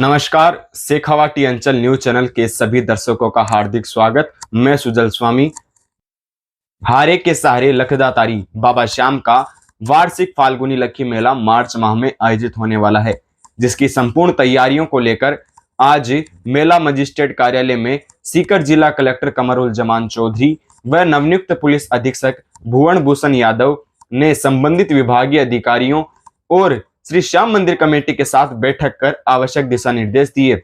नमस्कार, शेखावाटी अंचल news channel के सभी दर्शकों का हार्दिक स्वागत। मैं सुजल स्वामी। हारे के सहारे लखदातारी बाबा श्याम का वार्षिक फाल्गुनी लक्की मेला मार्च माह में आयोजित होने वाला है, जिसकी संपूर्ण तैयारियों को लेकर आज मेला मजिस्ट्रेट कार्यालय में सीकर जिला कलेक्टर कमरुल चौधरी व नवनियुक्त पुलिस अधीक्षक भुवन भूषण यादव ने संबंधित विभागीय अधिकारियों और श्री श्याम मंदिर कमेटी के साथ बैठक कर आवश्यक दिशा निर्देश दिए।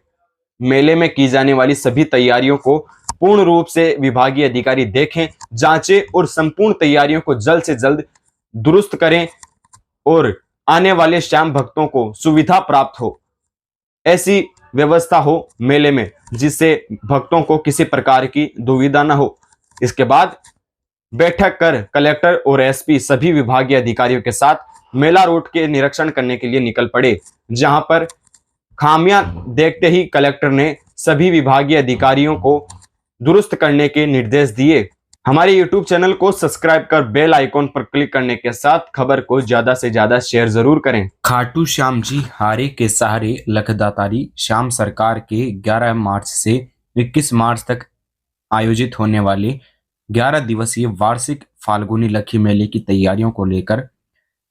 मेले में की जाने वाली सभी तैयारियों को पूर्ण रूप से विभागीय अधिकारी देखें, जांचें और संपूर्ण तैयारियों को जल्द से जल्द दुरुस्त करें और आने वाले श्याम भक्तों को सुविधा प्राप्त हो, ऐसी व्यवस्था हो मेले में, जिससे भक्तों को किसी प्रकार की दुविधा न हो। इसके बाद बैठक कर कलेक्टर और एसपी सभी विभागीय अधिकारियों के साथ मेला रूट के निरीक्षण करने के लिए निकल पड़े, जहां पर खामियां देखते ही कलेक्टर ने सभी विभागीय अधिकारियों को दुरुस्त करने के निर्देश दिए। हमारे YouTube चैनल को सब्सक्राइब कर बेल आइकॉन पर क्लिक करने के साथ खबर को ज्यादा से ज्यादा शेयर जरूर करें। खाटू श्याम जी हारे के सहारे लखदातारी श्याम सरकार के 11 मार्च से 21 मार्च तक आयोजित होने वाले 11 दिवसीय वार्षिक फाल्गुनी लक्की मेले की तैयारियों को लेकर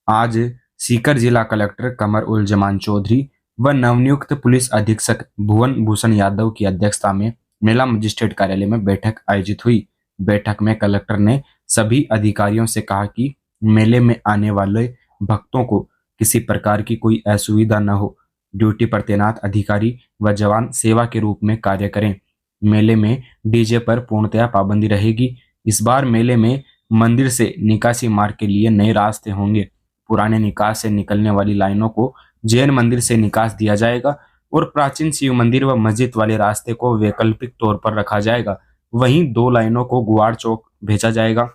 आज सीकर जिला कलेक्टर कमरुल चौधरी व नवनियुक्त पुलिस अधीक्षक भुवन भूषण यादव की अध्यक्षता में मेला मजिस्ट्रेट कार्यालय में बैठक आयोजित हुई। बैठक में कलेक्टर ने सभी अधिकारियों से कहा कि मेले में आने वाले भक्तों को किसी प्रकार की कोई असुविधा न हो। ड्यूटी पर तैनात अधिकारी व जवान सेवा के रूप में कार्य करें। मेले में डीजे पर पूर्णतया पाबंदी रहेगी। इस बार मेले में मंदिर से निकासी मार्ग के लिए नए रास्ते होंगे। पुराने निकास से निकलने वाली लाइनों को जैन मंदिर से निकास दिया जाएगा और प्राचीन शिव मंदिर व मस्जिद वाले रास्ते को वैकल्पिक तौर पर रखा जाएगा। वहीं 2 लाइनों को गुआड़ चौक भेजा जाएगा,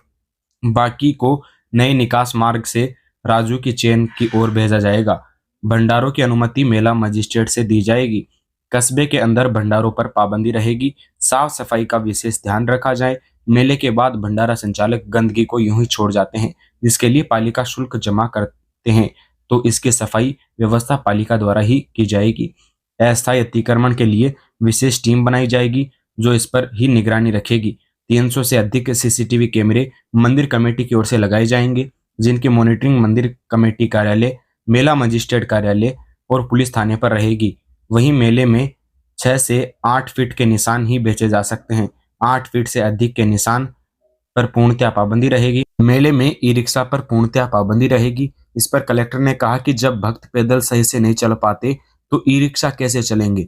बाकी को नए निकास मार्ग से राजू की चेन की ओर भेजा जाएगा। भंडारों की अनुमति मेला मजिस्ट्रेट से दी जाएगी। कस्बे के अंदर भंडारों पर पाबंदी रहेगी। साफ सफाई का विशेष ध्यान रखा जाए। मेले के बाद भंडारा संचालक गंदगी को यूं ही छोड़ जाते हैं, जिसके लिए पालिका शुल्क जमा करते हैं, तो इसकी सफाई व्यवस्था पालिका द्वारा ही की जाएगी। अस्थायी अतिक्रमण के लिए विशेष टीम बनाई जाएगी जो इस पर ही निगरानी रखेगी। 300 से अधिक सीसीटीवी कैमरे मंदिर कमेटी की ओर से लगाए जाएंगे, जिनकी मॉनिटरिंग मंदिर कमेटी कार्यालय, मेला मजिस्ट्रेट कार्यालय और पुलिस थाने पर रहेगी। वहीं मेले में 6 से 8 फीट के निशान ही बेचे जा सकते हैं। 8 फीट से अधिक के निशान पर पूर्णतया पाबंदी रहेगी। मेले में ई रिक्शा पर पूर्णतया पाबंदी रहेगी। इस पर कलेक्टर ने कहा कि जब भक्त पैदल सही से नहीं चल पाते तो ई रिक्शा कैसे चलेंगे।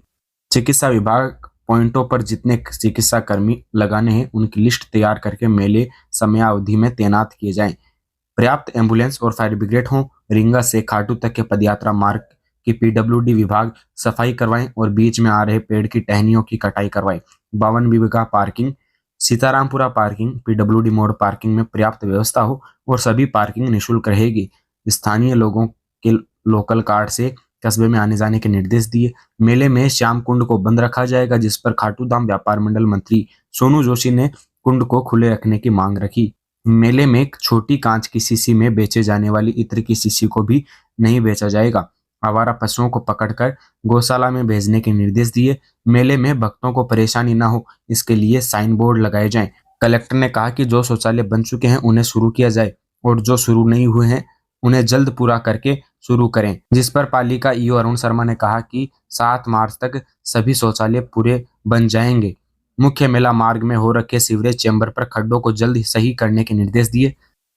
चिकित्सा विभाग पॉइंटों पर जितने चिकित्सा कर्मी लगाने हैं उनकी लिस्ट तैयार करके मेले समयावधि में तैनात किए जाएं। पर्याप्त एम्बुलेंस और फायर ब्रिगेड हों। रिंगा से खाटू तक के पदयात्रा मार्ग की पीडब्ल्यूडी विभाग सफाई करवाएं और बीच में आ रहे पेड़ की टहनियों की कटाई करवाएं। 52 बीघा पार्किंग, सीतारामपुरा पार्किंग, पीडब्ल्यूडी मोड़ पार्किंग में पर्याप्त व्यवस्था हो और सभी पार्किंग निःशुल्क रहेगी। स्थानीय लोगों के लोकल कार्ड से कस्बे में आने जाने के निर्देश दिए। मेले में श्याम कुंड को बंद रखा जाएगा, जिस पर खाटू धाम व्यापार मंडल मंत्री सोनू जोशी ने कुंड को खुले रखने की मांग रखी। मेले में एक छोटी कांच की शीशी में बेचे जाने वाली इत्र की शीशी को भी नहीं बेचा जाएगा। आवारा पशुओं को पकड़कर गौशाला में भेजने के निर्देश दिए। मेले में भक्तों को परेशानी न हो, इसके लिए साइन बोर्ड लगाए जाएं। कलेक्टर ने कहा कि जो शौचालय बन चुके हैं उन्हें शुरू किया जाए और जो शुरू नहीं हुए हैं उन्हें जल्द पूरा करके शुरू करें। जिस पर पालिका ईओ अरुण शर्मा ने कहा कि 7 मार्च तक सभी शौचालय पूरे बन जाएंगे। मुख्य मेला मार्ग में हो रखे सीवरेज चैम्बर पर खड्डों को जल्द सही करने के निर्देश दिए।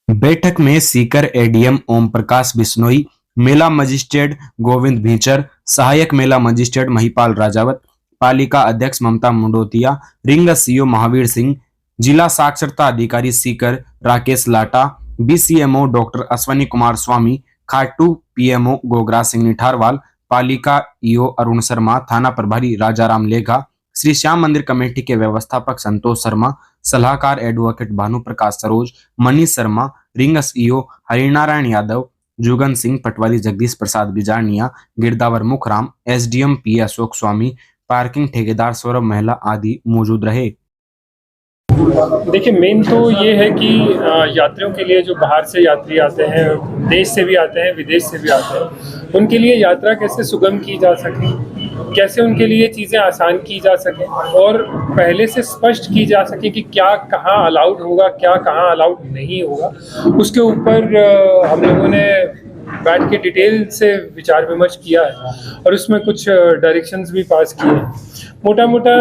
बैठक में सीकर एडीएम ओम प्रकाश बिश्नोई, मेला मजिस्ट्रेट गोविंद भीचर, सहायक मेला मजिस्ट्रेट महिपाल राजावत, पालिका अध्यक्ष ममता मुंडोतिया, रिंग सीओ महावीर सिंह, जिला साक्षरता अधिकारी सीकर राकेश लाटा, बीसीएमओ डॉक्टर अश्वनी कुमार स्वामी, खाटू पीएमओ गोगरा सिंह निठारवाल, पालिका ईओ अरुण शर्मा, थाना प्रभारी राजाराम लेघा, श्री श्याम मंदिर कमेटी के व्यवस्थापक संतोष शर्मा, सलाहकार एडवोकेट भानु प्रकाश सरोज, मनीष शर्मा, रिंगस ईओ हरिनारायण यादव, जुगन सिंह पटवारी, जगदीश प्रसाद बिजारनिया, गिरदावर मुखराम, एसडीएम पी अशोक स्वामी, पार्किंग ठेकेदार सौरभ महिला आदि मौजूद रहे। देखिए, मेन तो ये है कि यात्रियों के लिए जो बाहर से यात्री आते हैं, देश से भी आते हैं, विदेश से भी आते हैं, उनके लिए यात्रा कैसे सुगम की जा सके, कैसे उनके लिए चीज़ें आसान की जा सके और पहले से स्पष्ट की जा सके कि क्या कहाँ अलाउड होगा, क्या कहाँ अलाउड नहीं होगा। उसके ऊपर हम लोगों ने बैठ के डिटेल से विचार विमर्श किया है और उसमें कुछ डायरेक्शंस भी पास किए हैं। मोटा मोटा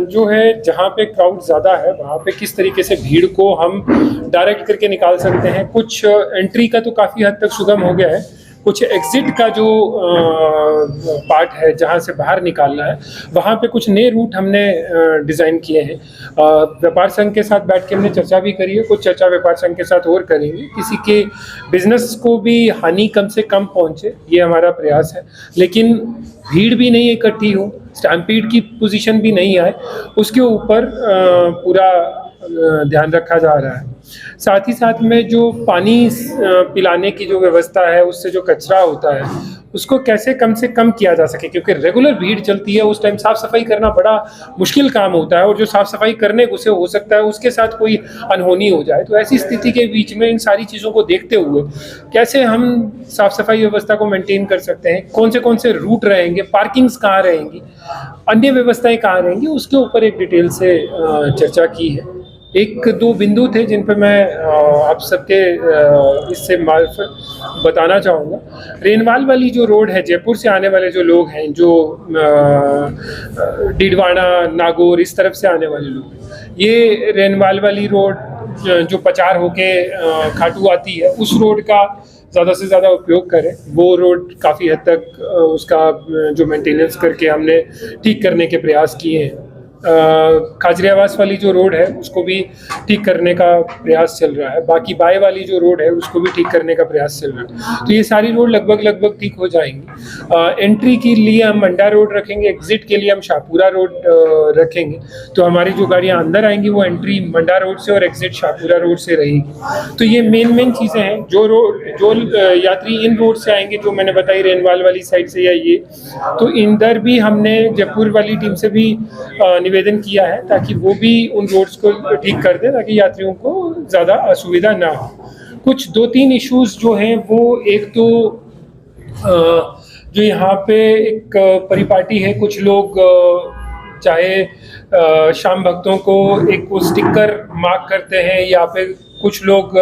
जो है, जहाँ पे क्राउड ज़्यादा है वहाँ पे किस तरीके से भीड़ को हम डायरेक्ट करके निकाल सकते हैं। कुछ एंट्री का तो काफ़ी हद तक सुगम हो गया है, कुछ एग्जिट का जो पार्ट है जहाँ से बाहर निकालना है वहाँ पे कुछ नए रूट हमने डिज़ाइन किए हैं। व्यापार संघ के साथ बैठ के हमने चर्चा भी करी है, कुछ चर्चा व्यापार संघ के साथ और करेंगे। किसी के बिजनेस को भी हानि कम से कम पहुँचे, ये हमारा प्रयास है। लेकिन भीड़ भी नहीं इकट्ठी हो, स्टैम्पीड की पोजीशन भी नहीं आए, उसके ऊपर पूरा ध्यान रखा जा रहा है। साथ ही साथ में जो पानी पिलाने की जो व्यवस्था है, उससे जो कचरा होता है उसको कैसे कम से कम किया जा सके, क्योंकि रेगुलर भीड़ चलती है, उस टाइम साफ सफाई करना बड़ा मुश्किल काम होता है और जो साफ सफाई करने से हो सकता है उसके साथ कोई अनहोनी हो जाए। तो ऐसी स्थिति के बीच में इन सारी चीज़ों को देखते हुए कैसे हम साफ सफाई व्यवस्था को मेंटेन कर सकते हैं, कौन से रूट रहेंगे, पार्किंग्स कहाँ रहेंगी, अन्य व्यवस्थाएं कहाँ रहेंगी, उसके ऊपर एक डिटेल से चर्चा की है। एक दो बिंदु थे जिन पर मैं आप सबके इससे मार्फत बताना चाहूँगा। रेनवाल वाली जो रोड है, जयपुर से आने वाले जो लोग हैं, जो डीडवाना, नागौर इस तरफ से आने वाले लोग हैं, ये रेनवाल वाली रोड जो पचार होके खाटू आती है, उस रोड का ज़्यादा से ज़्यादा उपयोग करें। वो रोड काफ़ी हद तक उसका जो मेंटेनेंस करके हमने ठीक करने के प्रयास किए हैं। खाजरियावास वाली जो रोड है उसको भी ठीक करने का प्रयास चल रहा है। बाकी बाय वाली जो रोड है उसको भी ठीक करने का प्रयास चल रहा है। तो ये सारी रोड लगभग ठीक हो जाएंगी। एंट्री के लिए हम मंडा रोड रखेंगे, एग्जिट के लिए हम शाहपुरा रोड रखेंगे। तो हमारी जो गाड़ियाँ अंदर आएंगी वो एंट्री मंडा रोड से और एग्जिट शाहपुरा रोड से रहेगी। तो ये मेन चीज़ें हैं। जो यात्री इन रोड से आएंगे, जो मैंने बताई रेनवाल वाली साइड से या ये, तो इधर भी हमने जयपुर वाली टीम से भी निवेदन किया है ताकि वो भी उन रोड्स को ठीक कर दे, ताकि यात्रियों को ज़्यादा असुविधा ना हो। कुछ 2-3 इश्यूज जो हैं वो, एक तो जो यहाँ पे एक परिपाटी है, कुछ लोग चाहे शाम भक्तों को एक वो स्टिकर मार्क करते हैं, या फिर कुछ लोग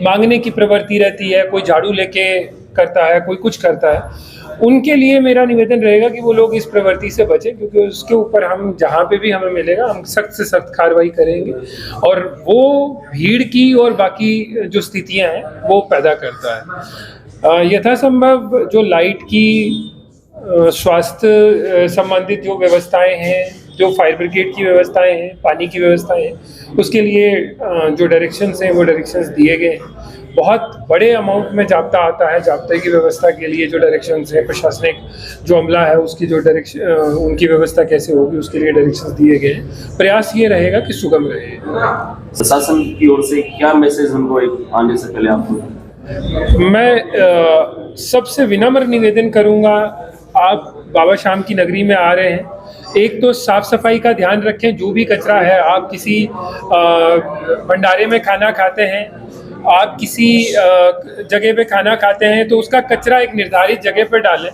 मांगने की प्रवृत्ति रहती है, कोई झाड़ू लेके करता है, कोई कुछ करता है। उनके लिए मेरा निवेदन रहेगा कि वो लोग इस प्रवृत्ति से बचें, क्योंकि उसके ऊपर हम जहाँ पे भी हमें मिलेगा हम सख्त से सख्त कार्रवाई करेंगे और वो भीड़ की और बाकी जो स्थितियाँ हैं वो पैदा करता है। यथासंभव जो लाइट की, स्वास्थ्य संबंधित जो व्यवस्थाएं हैं, जो फायर ब्रिगेड की व्यवस्थाएं हैं, पानी की व्यवस्थाएं हैं, उसके लिए जो डायरेक्शंस हैं वो डायरेक्शंस दिए गए हैं। बहुत बड़े अमाउंट में जाब्ता आता है, जाब्ते की व्यवस्था के लिए जो डायरेक्शंस है, प्रशासनिक जो अमला है उसकी जो डायरेक्शन, उनकी व्यवस्था कैसे होगी उसके लिए डायरेक्शंस दिए गए हैं। प्रयास ये रहेगा कि सुगम रहे। प्रशासन की ओर से क्या मैसेज हमको आने से पहले आपको? मैं सबसे विनम्र निवेदन करूंगा, आप बाबा श्याम की नगरी में आ रहे हैं, एक तो साफ सफाई का ध्यान रखें। जो भी कचरा है, आप किसी भंडारे में खाना खाते हैं, आप किसी जगह पे खाना खाते हैं, तो उसका कचरा एक निर्धारित जगह पर डालें।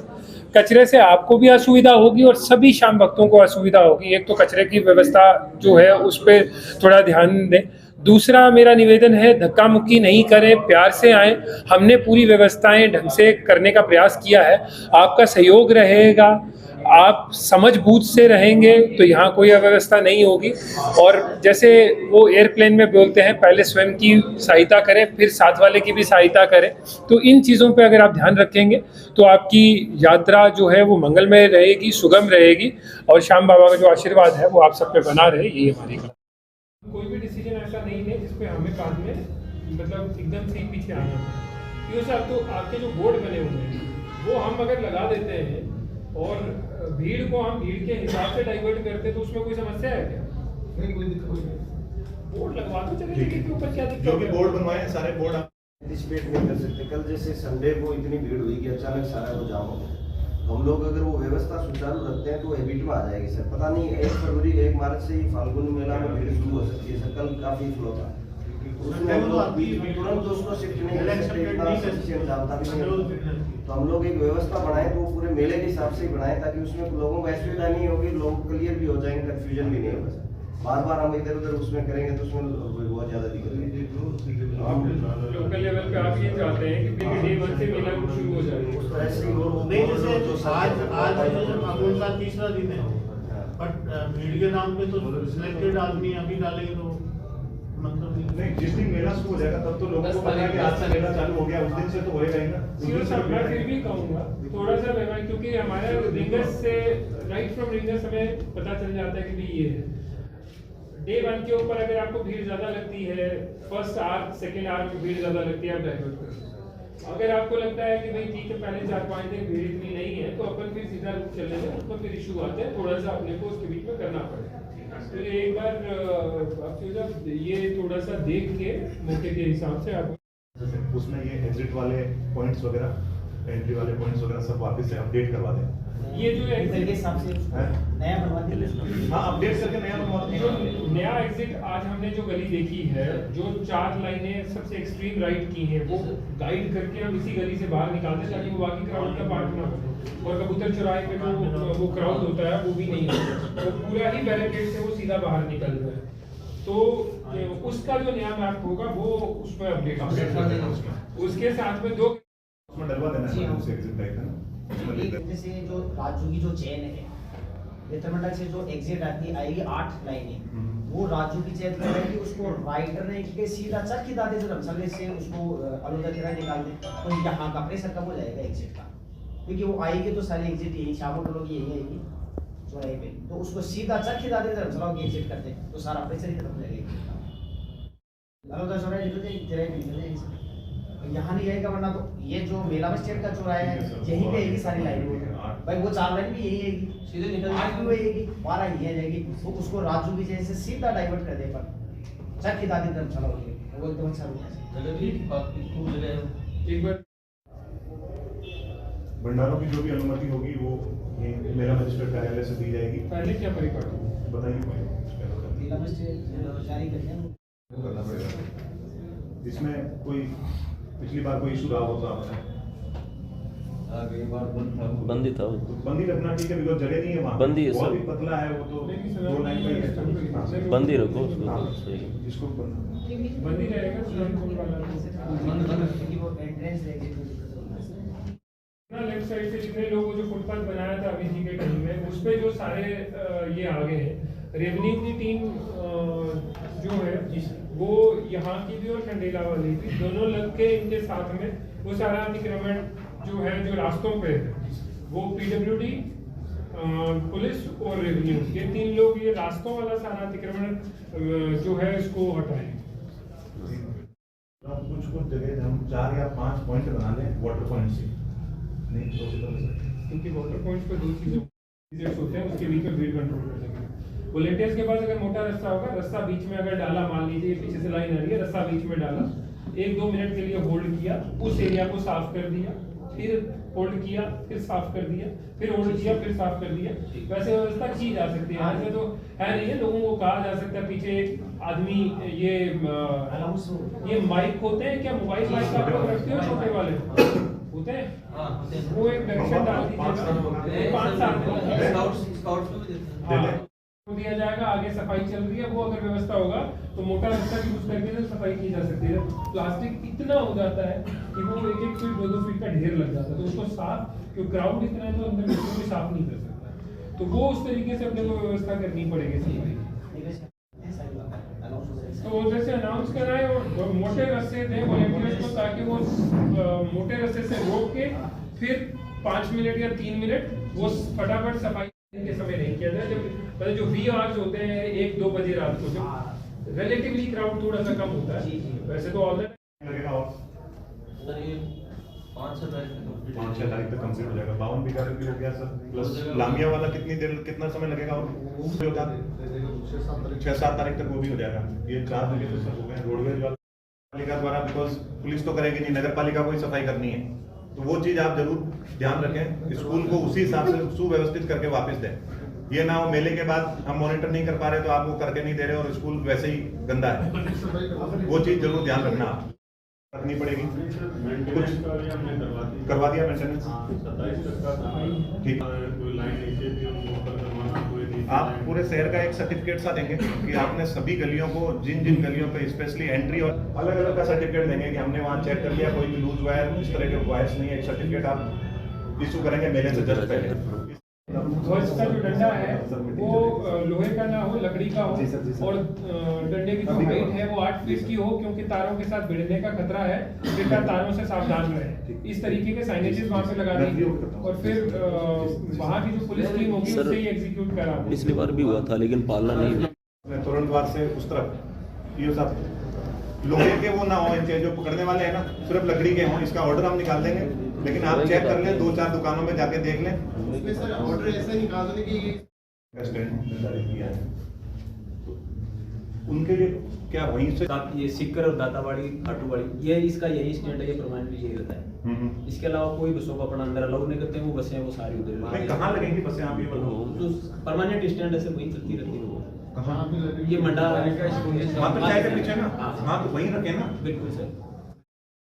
कचरे से आपको भी असुविधा होगी और सभी शाम भक्तों को असुविधा होगी। एक तो कचरे की व्यवस्था जो है उस पर थोड़ा ध्यान दें। दूसरा मेरा निवेदन है, धक्का मुक्की नहीं करें, प्यार से आएँ। हमने पूरी व्यवस्थाएं ढंग से करने का प्रयास किया है, आपका सहयोग रहेगा, आप समझ बूझ से रहेंगे तो यहाँ कोई अव्यवस्था नहीं होगी। और जैसे वो एयरप्लेन में बोलते हैं, पहले स्वयं की सहायता करें फिर साथ वाले की भी सहायता करें। तो इन चीज़ों पे अगर आप ध्यान रखेंगे तो आपकी यात्रा जो है वो मंगलमय रहेगी, सुगम रहेगी और श्याम बाबा का जो आशीर्वाद है वो आप सब पे बना रहे, यही हमारी कोई भी डिसीजन ऐसा नहीं है जिसपे हमें बाद में मतलब एकदम से पीछे आना है। ये तो आपके जो बोर्ड बने हुए हैं वो हम अगर लगा देते हैं और भीड़ को हम भीड़ के हिसाब से डाइवर्ट करते हैं तो उसमें कोई समस्या है क्या? नहीं, कोई दिक्कत नहीं। बोर्ड लगवा दो, चले जाइए के ऊपर क्या दिक्कत है? जो भी बोर्ड बनवाए हैं सारे बोर्ड आप एंटिसिपेट नहीं कर सकते। कल जैसे संडे को इतनी भीड़ हुई कि अचानक सारा वो जाम हो गया। हम लोग अगर वो व्यवस्था सुचारू रखते हैं तो वो हैबिट में आ जाएगी सर। पता नहीं 1 फरवरी 1 मार्च से ही फाल्गुन मेला में भीड़ शुरू हो सकती है सर। कल काफ़ी फ्लो था, उसमें हम लोग तुरंत उसको शिफ्ट नहीं कर सकते, इतना sufficient जाता भी नहीं है। तो हम लोग एक व्यवस्था बनाए तो वो पूरे मेले के हिसाब से बनाए ताकि उसमें लोगों को असुविधा नहीं होगी, लोग क्लियर भी हो जाएंगे, कंफ्यूजन भी नहीं होगा। बार बार हम इधर उधर उसमें करेंगे तो उसमें बहुत ज्यादा दिक्कत होगी। लोकल लेवल पे आप ये चाहते हैं कि डे 1 से मेला शुरू हो जाए। तो ऐसे ही वो नहीं, जैसे आज फागुन का तीसरा दिन है, बट मीडिया नाम पे तो सिलेक्टेड आदमी अभी डालेंगे तो मतलब नहीं, जिस दिन मेला शुरू हो जाएगा तब तो लोगों को पता है कि आज से मेला चालू हो गया, उस दिन से तो होएगा ही ना। सीओ साहब मैं फिर भी कहूँगा थोड़ा सा व्यवहार, क्योंकि हमारे रिंगर्स से राइट फ्रॉम रिंगर्स हमें पता चल जाता है कि भाई ये है डे 1 के ऊपर अगर आपको भीड़ ज्यादा लगती है, फर्स्ट आवर सेकेंड आवर में भीड़ ज्यादा लगती है, आप डाइवर्ट करो। अगर आपको लगता है कि भाई ठीक है पहले 4-5 दिन भीड़ इतनी नहीं है तो अपन फिर सीधा रूट चले जाए, उसमें फिर इशू आते हैं, थोड़ा सा अपने को उसके बीच में करना पड़ेगा। तो ये एक बार ये थोड़ा सा देख के मौके के हिसाब से आप उसमें ये एग्जिट वाले पॉइंट्स वगैरह, एंट्री वाले पॉइंट्स वगैरह सब वापस से अपडेट करवा दें। ये जो के हिसाब से नया बनवा देंगे। हाँ, अपडेट करके नया बनवा जो दें। नया एग्जिट आज हमने जो गली देखी है, जो 4 लाइनें सबसे एक्सट्रीम राइट की हैं, वो गाइड करके हम इसी गली से बाहर निकालते ताकि वो बाकी क्राउड का पार्ट ना हो, और कबूतर चौराहे पे वो क्राउड होता है वो भी नहीं होता, वो पूरा ही बैरिकेड से वो सीधा बाहर निकल रहा है। तो उसका जो नया मैप होगा वो उसमें अपडेट उसके साथ में 2 उसमें डलवा देना है उसे एग्जिट टाइप है ना। जैसे जो राजू की जो चेन है, नेत्रमंडल से जो एग्जिट आएगी 8 लाइनें, वो राजू की चेन कर रही है, उसको राइटर ने के सीधा चरखी दादे से रमसले से उसको अलग तरह निकाल दे तो यहाँ का प्रेशर कम हो जाएगा एग्जिट का, क्योंकि वो आएगी तो सारे एग्जिट यही शामों लोग यही आएगी चौराहे पे, तो उसको सीधा चरखी दादे से रमसला एग्जिट कर दे तो सारा प्रेशर ही खत्म हो जाएगा एग्जिट का। अलग चौराहे निकल जाएगी, चौराहे निकल जाएगी, यहाँ नहीं आएगा, वरना तो ये जो मेला में स्टेट का चौराहा है यहीं पे आएगी सारी लाइनें भाई, वो 4 लाइन भी यही आएगी, सीधे निकल जाएगी, वो आएगी 12 यही आ जाएगी, तो उसको राजू की जैसे सीधा डाइवर्ट कर दे पर चरखी दादी तरफ चला होगी, वो एकदम अच्छा होगा। एक बार भंडारों की जो भी अनुमति होगी वो ये मेला मजिस्ट्रेट कार्यालय से दी जाएगी। पहले क्या परिपाटी बताइए मेला में स्टेट जारी करते हैं करना पड़ेगा। इसमें कोई पिछली बार कोई इशू रहा हो तो आपने बंदी था तो बंदी रखना ठीक है, बिकॉज जगह नहीं है वहाँ, बंदी है बहुत सर। ही पतला है वो तो नहीं, सर, 2 लाइन का ही है। हाँ, बंदी रखो उसको हाँ, तो सही है। इसको बंद- बंदी रहेगा सुरंग पुल वाला क्योंकि वो एंट्रेंस एग्जिट में दिक्कत होगी। ना लेफ्ट साइड से जितने लोगों जो फुटपाथ बनाया था अभी जी के टाइम में, उस पे जो सारे ये आ गए हैं, रेवेन्यू की टीम जो है वो यहाँ की भी और खंडेला वाली भी दोनों लग के इनके साथ में वो सारा अतिक्रमण जो है जो रास्तों पे है, वो पीडब्ल्यूडी पुलिस और रेवेन्यू ये 3 लोग ये रास्तों वाला सारा अतिक्रमण जो है इसको हटाएंगे। अब कुछ जगह हम 4 या 5 पॉइंट बना लें वाटर पॉइंट से, नहीं पॉसिबल है क्योंकि वाटर पॉइंट्स पे 2 चीजें होते हैं, उसके बीच में भीड़ कंट्रोल कर सकेंगे। वॉलंटियर्स के पास अगर मोटा रास्ता होगा, रास्ता बीच में अगर डाला, मान लीजिए पीछे से लाइन आ रही है, रास्ता बीच में डाला, 1-2 मिनट के लिए होल्ड किया, उस एरिया को साफ कर दिया, फिर होल्ड किया, फिर साफ कर दिया, फिर होल्ड किया, फिर साफ कर दिया, वैसे व्यवस्था की जा सकती है। ऐसे तो है नहीं है, लोगों को कहा जा सकता है पीछे एक आदमी ये माइक होते हैं क्या, मोबाइल माइक आप लोग रखते हो छोटे वाले होते हैं, वो एक डायरेक्शन डाल दीजिएगा 5 साल दिया जाएगा, आगे सफाई चल रही है, वो अगर व्यवस्था होगा तो मोटा रास्ता यूज करके तो सफाई की जा सकती है। प्लास्टिक इतना हो जाता है कि वो 1-1 फीट 2-2 फीट का ढेर लग जाता है, तो उसको साफ, क्योंकि क्राउड इतना है तो अंदर उसको भी साफ नहीं कर सकता, तो वो उस तरीके से अपने को व्यवस्था करनी पड़ेगी सफाई। तो जैसे अनाउंस कराए और मोटे रास्ते दें वॉलंटियर्स को, ताकि वो मोटे रास्ते से रोक के फिर 5 मिनट या 3 मिनट वो फटाफट सफाई के समय नहीं किया जाए, जब मतलब जो वी आवर्स होते हैं 1-2 बजे रात को, जब रिलेटिवली क्राउड थोड़ा सा कम होता है, वैसे तो ऑल लगेगा और सर ये 5-6 तारीख 5-6 तारीख तक कंप्लीट हो जाएगा। 52 बीघा भी हो गया सर, प्लस लामिया वाला कितना समय लगेगा और 6-7 तारीख तक वो भी हो जाएगा। ये 4 जगह तो सब हो गए। रोडवेज वाला पालिका द्वारा, बिकॉज पुलिस तो करेगी नहीं, नगर पालिका को ही सफाई करनी है, तो वो चीज आप जरूर ध्यान रखें, स्कूल को उसी हिसाब से सुव्यवस्थित करके वापस दें। ये ना हो मेले के बाद हम मॉनिटर नहीं कर पा रहे तो आप वो करके नहीं दे रहे और स्कूल वैसे ही गंदा है, वो चीज जरूर ध्यान रखना रखनी पड़ेगी। कुछ करवा दिया मेंटेनेंस, ठीक। आप पूरे शहर का एक सर्टिफिकेट सा देंगे कि आपने सभी गलियों को, जिन जिन गलियों पे स्पेशली एंट्री और अलग अलग का सर्टिफिकेट देंगे कि हमने वहाँ चेक कर लिया कोई भी लूज वायर इस तरह के वायर्स नहीं है। एक सर्टिफिकेट आप इशू करेंगे मेले से जस्ट पहले। ध्वज का जो डंडा है वो लोहे का ना हो, लकड़ी का हो, और डंडे की जो हाइट है वो 8 फीट की हो, क्योंकि तारों के साथ भिड़ने का खतरा है, कृपया तारों से सावधान रहे। इस तरीके के साइनेजेस वहाँ पे लगा देंगे और फिर वहाँ की जो पुलिस टीम होगी उससे ही एग्जीक्यूट करा। पिछली बार भी हुआ था लेकिन पालना नहीं हुआ। तोरण द्वार से उस तरफ ये सब लोहे के वो ना हो, इनके जो पकड़ने वाले हैं ना सिर्फ लकड़ी के हों, इसका ऑर्डर हम निकाल देंगे। लेकिन आप चेक कर लें, 2-4 दुकानों में जाके देख लें। सर ऑर्डर ऐसे निकाल दें कि किया है उनके लिए क्या वहीं से ये सीकर और दातावाड़ी, खाटूवाड़ी, ये इसका यही स्टैंड है, ये परमानेंट यही होता है। इसके अलावा कोई बसों को अपना अंदर अलाउ नहीं करते हैं, वो बसें वो सारी उधर। कहाँ लगेंगी बसें आप ये बताओ? जो परमानेंट स्टैंड ऐसे वहीं चलती रहती है वो। ये मंडा वहाँ पे चाय के पीछे ना, हाँ तो वहीं रखे ना। बिल्कुल सर,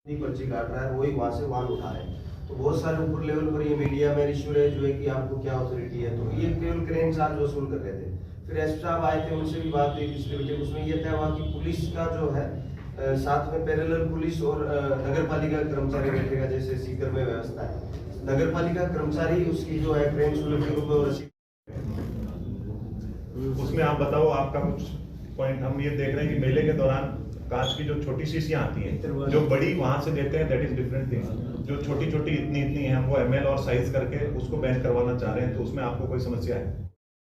पर्ची काट रहा है, वही वहाँ से वाहन उठा रहे हैं। तो बहुत सारे ऊपर लेवल पर ये मीडिया में इशू है जो है कि आपको क्या अथॉरिटी है, तो ये केवल क्रेन चार्ज वसूल कर रहे थे। फिर एसपी साहब आए थे, उनसे भी बात हुई पिछले मीटिंग, उसमें ये तय हुआ कि पुलिस का जो है साथ में पैरेलल पुलिस और नगर पालिका कर्मचारी बैठेगा, जैसे सीकर में व्यवस्था है। नगर पालिका कर्मचारी उसकी जो है ट्रेन शुल्क के रूप में, उसमें आप बताओ आपका कुछ पॉइंट। हम ये देख रहे हैं कि मेले के दौरान कांच की जो छोटी शीशियां आती हैं, जो बड़ी वहां से देते हैं, दैट इज डिफरेंट थिंग। जो छोटी छोटी इतनी है हम वो ml और साइज करके उसको बैन करवाना चाह रहे हैं, तो उसमें आपको कोई समस्या है?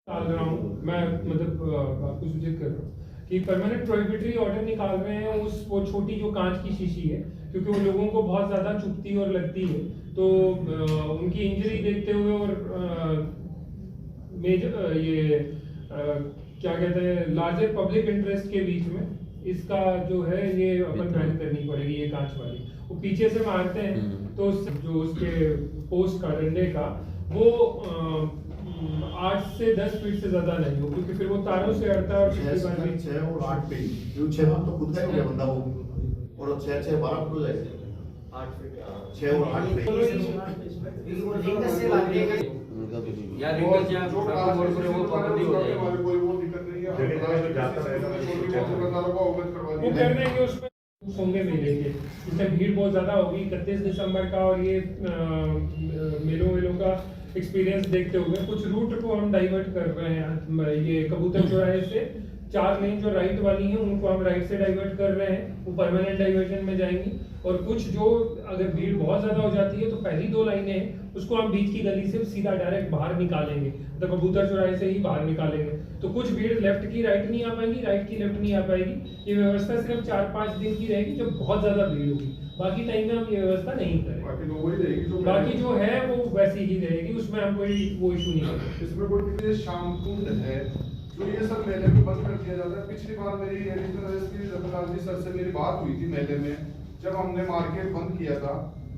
मैं मतलब आपको सूचित कर रहा हूँ कि परमानेंट प्रोहिबिटरी ऑर्डर निकाल रहे हैं उस वो छोटी जो कांच की शीशी है, क्योंकि वो लोगों को बहुत ज्यादा चुभती और लगती है, तो उनकी इंजरी देखते हुए और मेजर ये क्या कहते हैं लार्जर पब्लिक इंटरेस्ट के बीच में इसका जो है ये अपन बैन करनी पड़ेगी। ये कांच वाली वो पीछे से मारते हैं तो जो उसके पोस्ट का डंडे का वो 8 से 10 फीट से ज्यादा नहीं हो, क्योंकि फिर वो तारों से अड़ता है। और 6 और 8 फीट, जो 6 फुट तो खुद का ही बंदा हो, और 6 12 फुट हो जाएगा। 8 फीट 6 और 8 फीट यार रिंगल से आप बोल रहे हो वो पाबंदी हो जाएगी। कोई वो दिक्कत नहीं है, जाता रहेगा वो कर देंगे उसमें होंगे मेले के। इसमें भीड़ बहुत ज्यादा होगी 31 दिसंबर का, और ये मेलों का एक्सपीरियंस देखते हुए कुछ रूट को हम डाइवर्ट कर रहे हैं। ये कबूतर चौराहे से 4 लेन जो राइट वाली हैं उनको हम राइट से डाइवर्ट कर रहे हैं, वो परमानेंट डाइवर्जन में जाएंगी। और कुछ जो अगर भीड़ बहुत ज्यादा हो जाती है तो पहली 2 लाइनें हैं उसको हम बीच की गली से सीधा डायरेक्ट बाहर निकालेंगे, तो कबूतर चौराहे से ही बाहर निकालेंगे। तो कुछ भीड़ लेफ्ट की राइट नहीं आ पाएगी, राइट की लेफ्ट नहीं आ पाएगी। ये व्यवस्था सिर्फ 4-5 दिन की रहेगी जब बहुत ज्यादा भीड़ होगी, बाकी टाइम में हम ये व्यवस्था नहीं करेंगे। बाकी जो है वो वैसी ही रहेगी, उसमें हम कोई वो इशू नहीं करेंगे। इसमें कोई शाम कुंड है तो ये सब मेले में बंद कर दिया जाता है। पिछली बार मेरी एडिशनल एसपी रतनलाल जी सर से मेरी बात हुई थी मेले में, जब हमने मार्केट बंद किया था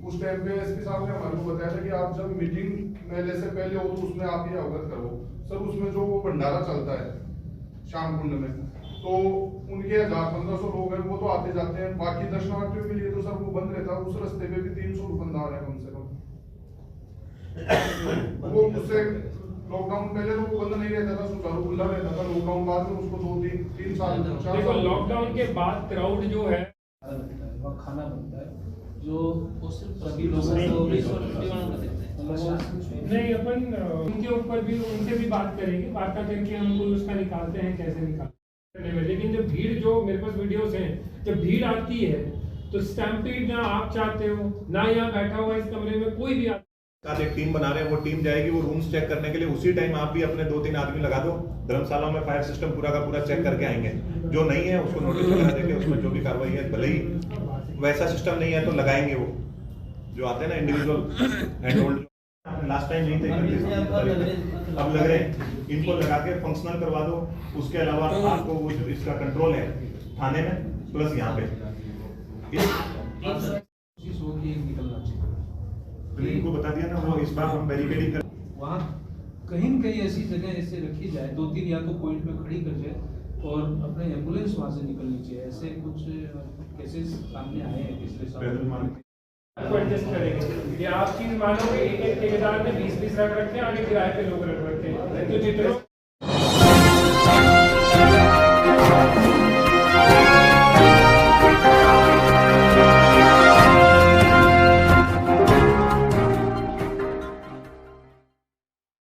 उस टाइम पे एसपी साहब ने हमारे को बताया था कि आप जब मीटिंग मेले से पहले हो तो उसमें आप ये अवगत करो सर। उसमें जो वो भंडारा चलता है शाम कुंड में, तो उनके 1000-1500 लोग हैं, वो तो आते जाते हैं। बाकी दर्शनार्थियों के लिए तो सर वो बंद रहता है। उस रास्ते पे भी 300 दुकानदार है कम से कम। वो उससे लॉकडाउन पहले तो वो बंद नहीं रहता था, सुचारू खुला रहता था। लॉकडाउन बाद में उसको 2-3 साल देखो लॉकडाउन के बाद क्राउड जो है खाना बनता है जो वो सिर्फ सभी लोगों को नहीं, अपन उनके ऊपर भी उनसे भी बात करेंगे, वार्ता करके हम कोई उसका निकालते हैं कैसे निकालते हैं। लेकिन जब भीड़, जो मेरे पास वीडियोस हैं, जब भीड़ आती है तो स्टैम्पीड ना आप चाहते हो ना यहाँ बैठा हुआ इस कमरे में कोई भी साथ एक टीम बना रहे हैं, वो टीम जाएगी वो रूम्स चेक करने के लिए। उसी टाइम आप भी अपने 2-3 आदमी लगा दो, धर्मशाला में फायर सिस्टम पूरा का पूरा चेक करके आएंगे। जो नहीं है उसको नोटिस वगैरह देके उसमें जो भी कार्रवाई है, भले ही वैसा सिस्टम नहीं है तो लगाएंगे। वो जो आते हैं ना individual hand hold, last time नहीं थे, अब लग रहे हैं, इनको लगा के फंक्शनल करवा दो। उसके अलावा आपको वो जो इसका कंट्रोल है थाने में प्लस यहाँ पे इनको बता दिया ना, वो इस बार हम बैरिकेडिंग कर वहाँ कहीं न कहीं ऐसी जगह ऐसे रखी जाए, 2-3 या तो पॉइंट पे खड़ी कर जाए और अपने एम्बुलेंस वहाँ से निकलनी चाहिए। ऐसे कुछ केसेस सामने आए हैं पिछले साल। आपको एडजस्ट करेंगे ये आप चीज मानोगे, एक ठेकेदार ने 20-20 रख रखे हैं, आगे किराए पे लोग रख रखे हैं, तो जितने